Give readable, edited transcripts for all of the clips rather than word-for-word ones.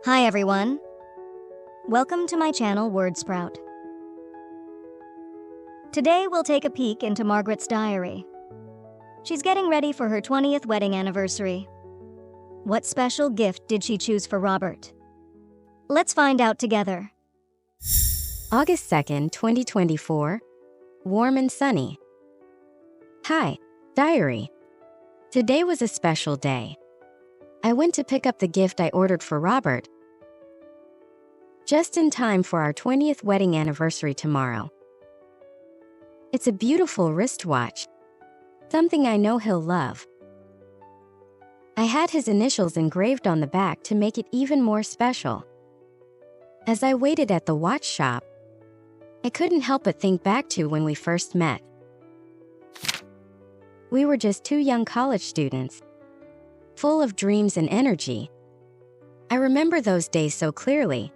Hi everyone! Welcome to my channel WordSprout. Today we'll take a peek into Margaret's diary. She's getting ready for her 20th wedding anniversary. What special gift did she choose for Robert? Let's find out together. August 2nd, 2024. Warm and sunny. Hi, diary. Today was a special day. I went to pick up the gift I ordered for Robert, just in time for our 20th wedding anniversary tomorrow. It's a beautiful wristwatch, something I know he'll love. I had his initials engraved on the back to make it even more special. As I waited at the watch shop, I couldn't help but think back to when we first met. We were just two young college students, full of dreams and energy. I remember those days so clearly.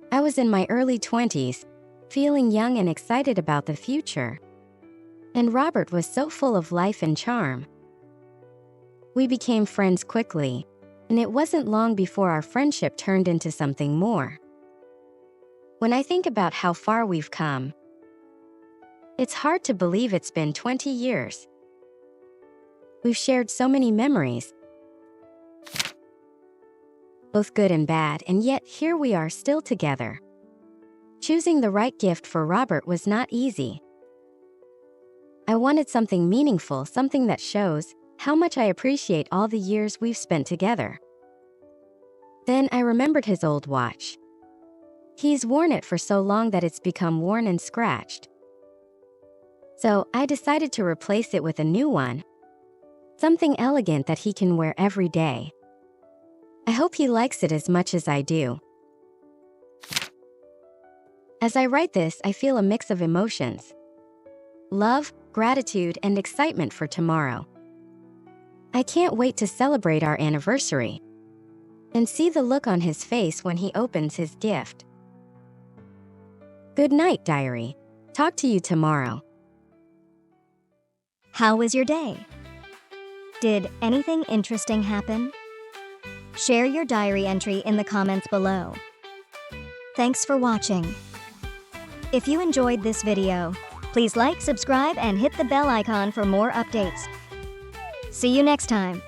I was in my early 20s, feeling young and excited about the future. And Robert was so full of life and charm. We became friends quickly, and it wasn't long before our friendship turned into something more. When I think about how far we've come, it's hard to believe it's been 20 years. We've shared so many memories, both good and bad, and yet here we are still together. Choosing the right gift for Robert was not easy. I wanted something meaningful, something that shows how much I appreciate all the years we've spent together. Then I remembered his old watch. He's worn it for so long that it's become worn and scratched. So I decided to replace it with a new one, something elegant that he can wear every day. I hope he likes it as much as I do. As I write this, I feel a mix of emotions: love, gratitude, and excitement for tomorrow. I can't wait to celebrate our anniversary and see the look on his face when he opens his gift. Good night, diary. Talk to you tomorrow. How was your day? Did anything interesting happen? Share your diary entry in the comments below. Thanks for watching. If you enjoyed this video, please like, subscribe, and hit the bell icon for more updates. See you next time.